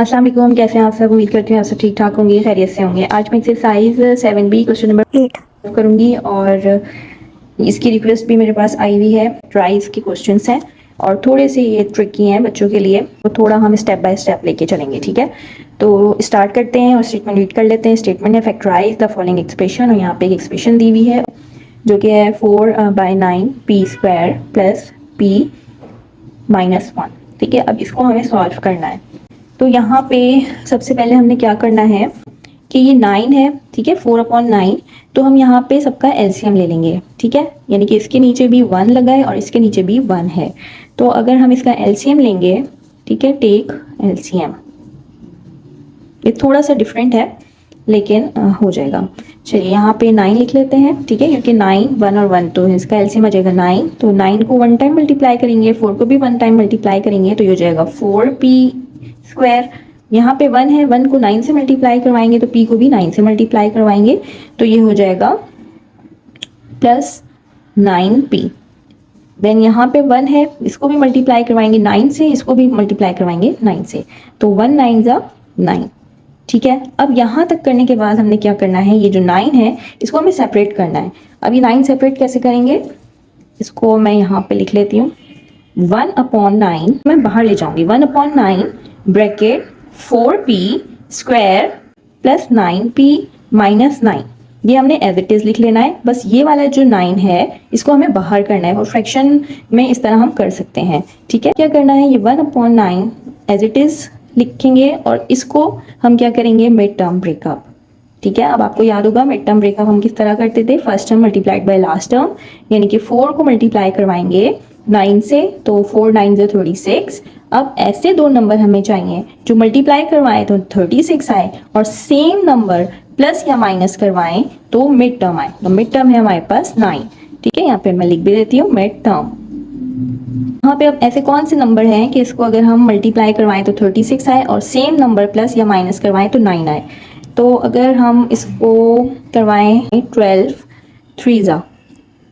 अस्सलाम वालेकुम, कैसे हैं आप सब। उम्मीद करती हूँ आप सब ठीक ठाक होंगे, खैरियत से होंगे। आज मैं एक्सरसाइज 7B क्वेश्चन नंबर 8 करूँगी और इसकी रिक्वेस्ट भी मेरे पास आई हुई है। ट्राइज के क्वेश्चंस हैं और थोड़े से ये ट्रिकी हैं बच्चों के लिए, तो थोड़ा हम स्टेप बाय स्टेप लेके चलेंगे, ठीक है। तो स्टार्ट करते हैं और स्टेटमेंट रीड कर लेते हैं। स्टेटमेंट है फैक्टराइज द फॉलोइंग एक्सप्रेशन, और यहाँ पे एक एक्सप्रेशन दी हुई है जो कि है 4/9 p स्क्वायर प्लस p -1, ठीक है। अब इसको हमें सॉल्व करना है। तो यहाँ पे सबसे पहले हमने क्या करना है कि ये 9 है, ठीक है, 4/9। तो हम यहाँ पे सबका एलसीएम ले लेंगे, ठीक है। यानी कि इसके नीचे भी 1 लगा है और इसके नीचे भी 1 है। तो अगर हम इसका एलसीएम लेंगे, ठीक है, टेक एलसीएम। ये थोड़ा सा डिफरेंट है लेकिन हो जाएगा। चलिए यहाँ पे 9 लिख लेते हैं, ठीक है, क्योंकि 9 1 और 1 तो इसका एलसीएम आ जाएगा 9। तो 9 को 1 टाइम मल्टीप्लाई करेंगे, 4 को भी 1 टाइम मल्टीप्लाई करेंगे, तो ये हो जाएगा 4p स्क्वायर। यहाँ पे 1 है, 1 को 9 से मल्टीप्लाई करवाएंगे तो p को भी 9 से मल्टीप्लाई करवाएंगे, तो ये हो जाएगा प्लस 9p। देन यहाँ पे 1 है, इसको भी मल्टीप्लाई करवाएंगे 9 से, इसको भी मल्टीप्लाई करवाएंगे 9 से, तो 1 9 जा 9, ठीक है। अब यहाँ तक करने के बाद हमने क्या करना है, ये जो 9 है इसको हमें सेपरेट करना है। अब ये 9 सेपरेट कैसे करेंगे, इसको मैं यहाँ पे लिख लेती हूँ। 1/9 मैं बाहर ले जाऊंगी, 1/9 bracket 4p square plus 9p -9। ये हमने एज इट इज लिख लेना है। बस ये वाला जो 9 है इसको हमें बाहर करना है, और फ्रैक्शन में इस तरह हम कर सकते हैं, ठीक है। क्या करना है, ये 1/9 एज इट इज लिखेंगे और इसको हम क्या करेंगे, मिड टर्म ब्रेकअप, ठीक है। अब आपको याद होगा मिड टर्म ब्रेकअप हम किस तरह करते थे, first term multiplied by last term, यानी कि 4 को मल्टीप्लाई करवाएंगे 9 से, तो 4 9 जो 36। अब ऐसे दो नंबर हमें चाहिए जो मल्टीप्लाई करवाएं तो 36 आए और सेम नंबर प्लस या माइनस करवाएं तो मिड टर्म आए। तो मिड टर्म है हमारे पास 9, ठीक है। यहाँ पे मैं लिख भी देती हूँ मिड टर्म। यहाँ पे अब ऐसे कौन से नंबर हैं कि इसको अगर हम मल्टीप्लाई करवाएं तो 36 आए और सेम नंबर प्लस या माइनस करवाएं तो 9 आए। तो अगर हम इसको करवाएं 12 3 जा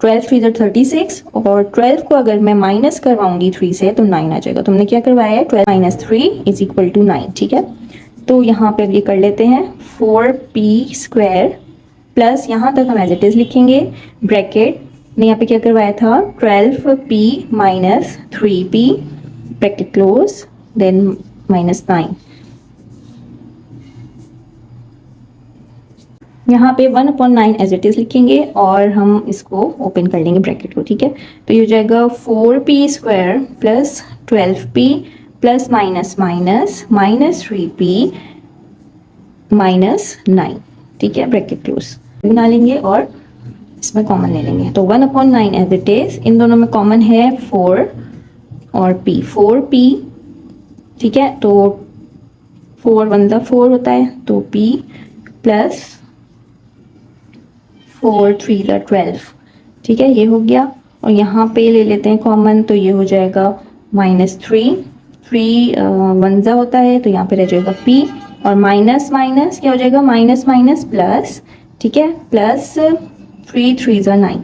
36 और 12 को अगर मैं माइनस करवाऊंगी 3 से तो 9 आ जाएगा। तो हमने क्या करवाया है, 12 - 3 = 9, ठीक है। तो यहाँ पे अब ये कर लेते हैं 4p स्क्वायर प्लस, यहाँ तक हम एज इट इज लिखेंगे, ब्रैकेट ने यहाँ पे क्या करवाया था 12p - 3p bracket close, then -9। यहाँ पे 1/9 एज इट इज लिखेंगे और हम इसको ओपन कर लेंगे ब्रैकेट को, ठीक है। तो ये हो जाएगा 4p square plus 12p plus -3p -9, ठीक है, ब्रैकेट क्लोज बना लेंगे और इसमें कॉमन ले लेंगे। तो 1/9 एज इट इज, इन दोनों में कॉमन है 4 और p, 4p, ठीक है। तो 4 1 4 होता है, तो p प्लस 4 3 12, ठीक है, ये हो गया। और यहाँ पे ले लेते हैं कॉमन, तो ये हो जाएगा -3 3 1 होता है, तो यहाँ पे रह जाएगा p और माइनस माइनस क्या हो जाएगा, माइनस माइनस प्लस, ठीक है, प्लस 3 3 9।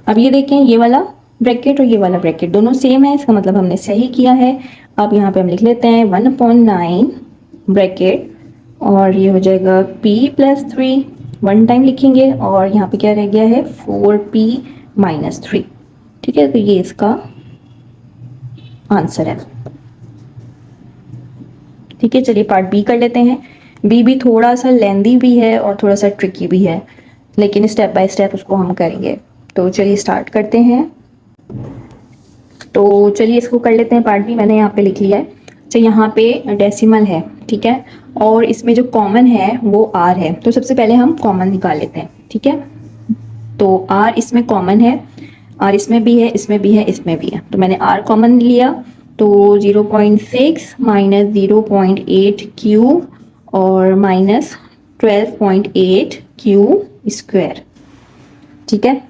अब ये देखें, ये वाला ब्रैकेट और ये वाला ब्रैकेट दोनों सेम है, इसका मतलब हमने सही किया है। अब यहाँ पे हम लिख लेते हैं 1/9 ब्रैकेट और ये हो जाएगा p + 3, 1 टाइम लिखेंगे और यहाँ पे क्या रह गया है 4p - 3, ठीक है। तो ये इसका आंसर है, ठीक है। चलिए पार्ट बी कर लेते हैं। बी भी थोड़ा सा लेंदी भी है और थोड़ा सा ट्रिकी भी है, लेकिन स्टेप बाय स्टेप उसको हम करेंगे। तो चलिए स्टार्ट करते हैं। तो चलिए इसको कर लेते हैं पार्ट बी। मैंने यहाँ पे लिख लिया है। अच्छा, यहाँ पे डेसिमल है, ठीक है, और इसमें जो कॉमन है वो r है। तो सबसे पहले हम कॉमन निकाल लेते हैं, ठीक है। तो r इसमें कॉमन है, r इसमें भी है, इसमें भी है, इसमें भी है, तो मैंने r कॉमन लिया। तो 0.6 - 0.8 q और -12.8 q स्क्वायर, ठीक है।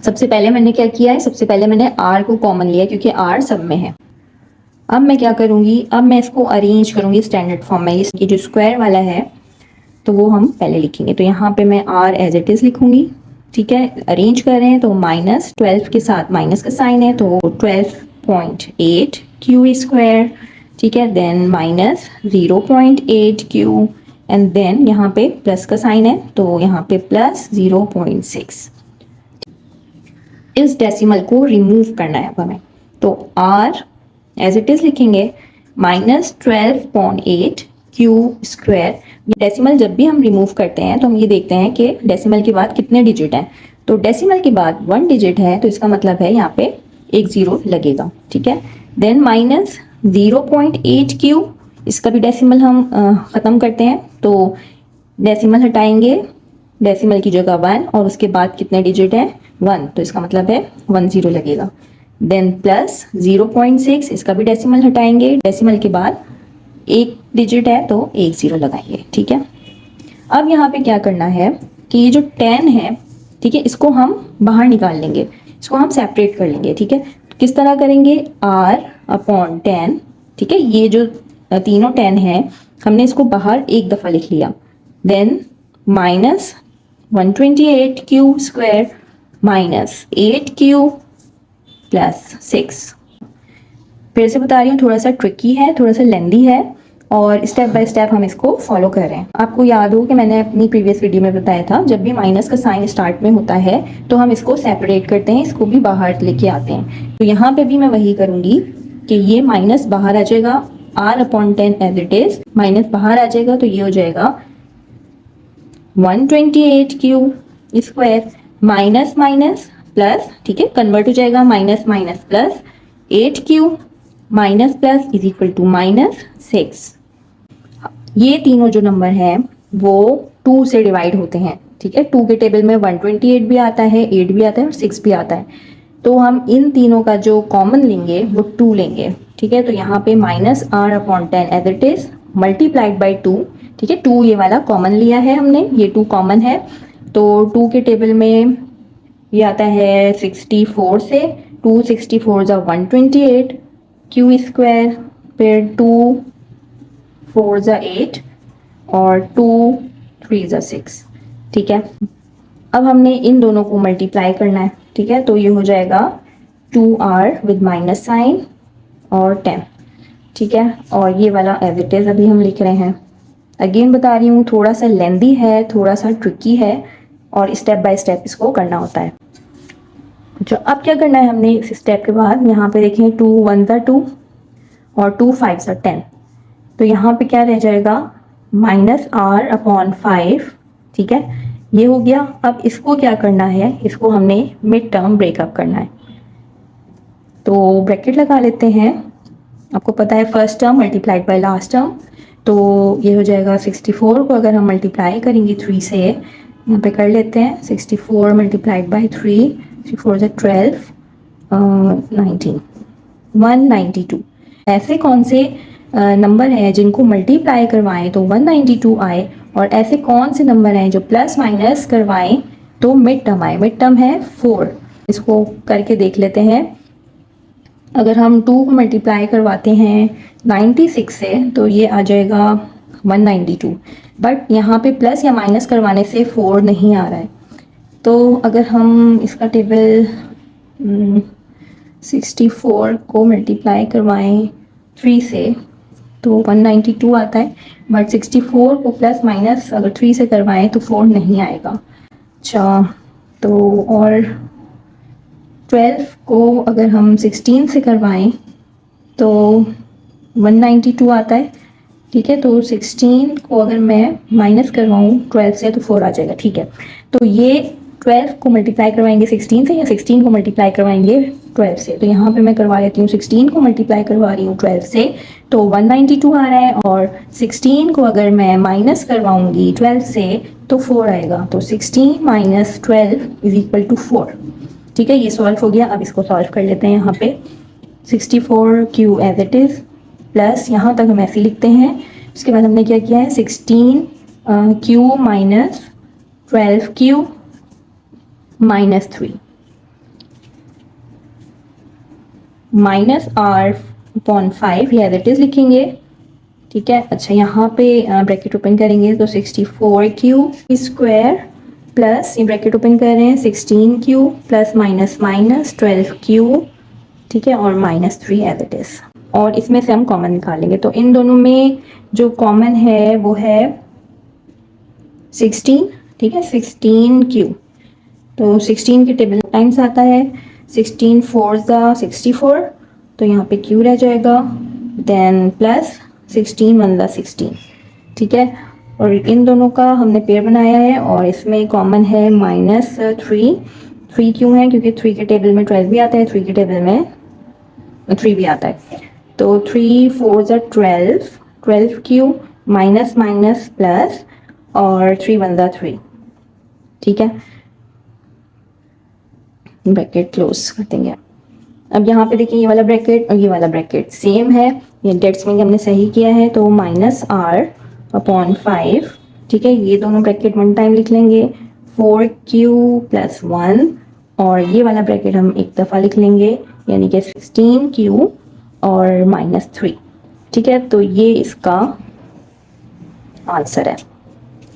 सबसे पहले मैंने क्या किया है, सबसे पहले मैंने r को कॉमन लिया क्योंकि r सब में है। अब मैं क्या करूंगी, अब मैं इसको अरेंज करूंगी स्टैंडर्ड फॉर्म में। ये जो स्क्वायर वाला है तो वो हम पहले लिखेंगे। तो यहाँ पे मैं r एज इट इज लिखूंगी, ठीक है। अरेंज कर रहे हैं तो -12 के साथ माइनस का साइन है, तो 12.8 q स्क्वायर, ठीक है, then minus 0.8 q and then यहाँ पे प्लस का साइन है तो यहाँ पे प्लस 0.6। इस डेसिमल को रिमूव करना है अब हमें, तो r एज इट इज लिखेंगे -12.8 क्यू स्क्वायर। डेसिमल जब भी हम रिमूव करते हैं तो हम ये देखते हैं कि डेसिमल के बाद कितने डिजिट हैं, तो डेसिमल के बाद 1 डिजिट है तो इसका मतलब है यहाँ पे एक जीरो लगेगा। ठीक है, देन माइनस 0.8 क्यू, इसका भी डेसिमल हम ख़त्म करते हैं तो डेसिमल हटाएंगे, डेसिमल की जगह 1 और उसके बाद कितने डिजिट है 1, तो इसका मतलब है 1 0 लगेगा। देन प्लस 0.6, इसका भी डेसिमल हटाएंगे, डेसिमल के बाद एक डिजिट है तो एक जीरो लगाएंगे। ठीक है, अब यहाँ पे क्या करना है कि ये जो 10 है, ठीक है, इसको हम बाहर निकाल लेंगे, इसको हम सेपरेट कर लेंगे। ठीक है, किस तरह करेंगे, r/10। ठीक है, ये जो तीनों 10 है हमने इसको बाहर एक दफ़ा लिख लिया, then minus 128 q square minus 8 q plus 6। फिर से बता रही हूँ, थोड़ा सा ट्रिकी है, थोड़ा सा लेंदी है और स्टेप बाय स्टेप हम इसको फॉलो कर रहे हैं। आपको याद हो कि मैंने अपनी प्रीवियस वीडियो में बताया था, जब भी माइनस का साइन स्टार्ट में होता है तो हम इसको सेपरेट करते हैं, इसको भी बाहर लेके आते हैं। तो यहाँ पे भी मैं वही करूँगी कि ये माइनस बाहर आ जाएगा, r/10 as it is, minus बाहर आ जाएगा तो ये हो जाएगा 128 q square minus minus plus, ठीक है, कन्वर्ट हो जाएगा, minus minus plus 8 q minus plus is equal to -6। ये तीनों जो नंबर हैं वो 2 से डिवाइड होते हैं। ठीक है, 2 के टेबल में 128 भी आता है, 8 भी आता है और 6 भी आता है, तो हम इन तीनों का जो कॉमन लेंगे वो 2 लेंगे। ठीक है, तो यहाँ पे -r/10 as it is multiplied by 2। ठीक है, 2 ये वाला कॉमन लिया है हमने, ये 2 कॉमन है, तो 2 के टेबल में ये आता है 64 से, 2 64 जा 128 क्यू स्क्वायर, फिर 2 4 जा 8 और 2 3 जा 6। ठीक है, अब हमने इन दोनों को मल्टीप्लाई करना है। ठीक है, तो ये हो जाएगा 2r विद माइनस साइन और 10। ठीक है, और ये वाला एज इट इज अभी हम लिख रहे हैं। अगेन बता रही हूँ, थोड़ा सा लेंदी है, थोड़ा सा ट्रिकी है और स्टेप बाय स्टेप इसको करना होता है। जो अब क्या करना है हमने इस स्टेप के बाद, यहाँ पे देखें 2 1 जा 2 और 2 5 जा 10, तो यहाँ पे क्या रह जाएगा -r/5। ठीक है, ये हो गया। अब इसको क्या करना है, इसको हमने मिड टर्म ब्रेकअप करना है, तो ब्रैकेट लगा लेते हैं। आपको पता है first term multiplied by last term, तो ये हो जाएगा 64 को अगर हम मल्टीप्लाई करेंगे 3 से, यहाँ पे कर लेते हैं 64 मल्टीप्लाइड बाई 3, 64 से 12 19 192। ऐसे कौन से नंबर हैं जिनको मल्टीप्लाई करवाएं तो 192 आए, और ऐसे कौन से नंबर हैं जो प्लस माइनस करवाएं तो मिड टर्म आए। मिड टर्म है 4, इसको करके देख लेते हैं। अगर हम 2 को मल्टीप्लाई करवाते हैं 96 से तो ये आ जाएगा 192, बट यहाँ पे प्लस या माइनस करवाने से 4 नहीं आ रहा है, तो अगर हम इसका टेबल 64 को मल्टीप्लाई करवाएं 3 से तो 192 आता है, बट 64 को प्लस माइनस अगर 3 से करवाएं तो 4 नहीं आएगा। अच्छा, तो और 12 को अगर हम 16 से करवाएं तो 192 आता है। ठीक है, तो 16 को अगर मैं माइनस करवाऊँ 12 से तो 4 आ जाएगा। ठीक है, तो ये 12 को मल्टीप्लाई करवाएंगे 16 से या 16 को मल्टीप्लाई करवाएंगे 12 से, तो यहाँ पे मैं करवा लेती हूँ 16 को मल्टीप्लाई करवा रही हूँ 12 से तो 192 आ रहा है, और 16 को अगर मैं माइनस करवाऊँगी 12 से तो 4 आएगा, तो 16 माइनस 12 इज इक्वल टू 4। ठीक है, ये सॉल्व हो गया। अब इसको सॉल्व कर लेते हैं। यहाँ पे 64 q as it is plus, यहाँ तक हम ऐसे लिखते हैं, उसके बाद हमने क्या किया है 16 Q minus 12 Q minus 3 minus r/5 ये एज इट इज़ लिखेंगे। ठीक है, अच्छा यहाँ पे ब्रैकेट ओपन करेंगे तो 64 क्यू स्क्वायर प्लस, ये ब्रैकेट ओपन कर रहे हैं 16 Q plus minus minus 12 Q, ठीक है, और -3 एज इट इज़। और इसमें से हम कॉमन निकालेंगे। तो इन दोनों में जो कॉमन है वो है 16, ठीक है, 16 क्यू। तो 16 के टेबल टाइम्स आता है, 16 4 ज़ा 64, तो यहाँ पे क्यू रह जाएगा, देन प्लस 16 1 ज़ा 16, ठीक है। और इन दोनों का हमने पेयर बनाया है और इसमें कॉमन है -3। 3 क्यों है? क्योंकि 3 के टेबल में 12 भी आता है, 3 के टेबल में 3 भी आता है। तो 3 4 ज़ा 12, 12 क्यू माइनस माइनस प्लस और 3 1 ज़ा 3, ठीक है। ब्रैकेट क्लोज कर देंगे। अब यहाँ पे देखिए ये वाला ब्रैकेट और ये वाला ब्रैकेट सेम है, ये डेट्स में हमने सही किया है, तो -r/5, ठीक है। ये दोनों ब्रैकेट वन टाइम लिख लेंगे, 4q + 1, और ये वाला ब्रैकेट हम एक दफ़ा लिख लेंगे, यानी कि 16q और -3, ठीक है। तो ये इसका आंसर है।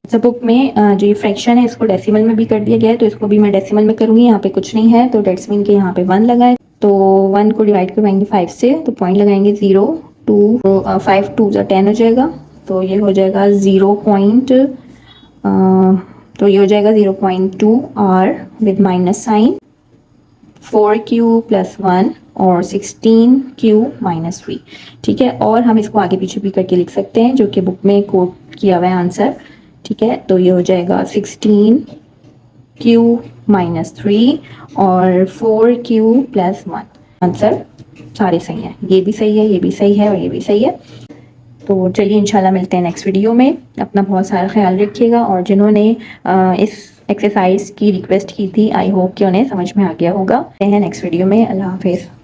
सब बुक में जो ये फ्रैक्शन है इसको डेसिमल में भी कर दिया गया है, तो इसको भी मैं डेसिमल में करूँगी। यहाँ पे कुछ नहीं है तो डेट्स मीन के यहाँ पे 1 लगाए, तो 1 को डिवाइड करवाएंगे 5 से, तो पॉइंट लगाएंगे 0 2, 5 2 ज़ा 10 हो जाएगा, तो ये हो जाएगा 0 पॉइंट, तो ये हो जाएगा 0.2 r with minus sign, 4q + 1 और 16q - 3, ठीक है। और हम इसको आगे पीछे भी करके लिख सकते हैं, जो कि बुक में कोट किया हुआ है आंसर, ठीक है। तो ये हो जाएगा 16q - 3 और 4q + 1। आंसर सारे सही हैं, ये भी सही है, ये भी सही है और ये भी सही है। तो चलिए इंशाल्लाह मिलते हैं नेक्स्ट वीडियो में। अपना बहुत सारा ख्याल रखिएगा, और जिन्होंने इस एक्सरसाइज की रिक्वेस्ट की थी, आई होप कि उन्हें समझ में आ गया होगा। नेक्स्ट वीडियो में, अल्लाह हाफिज़।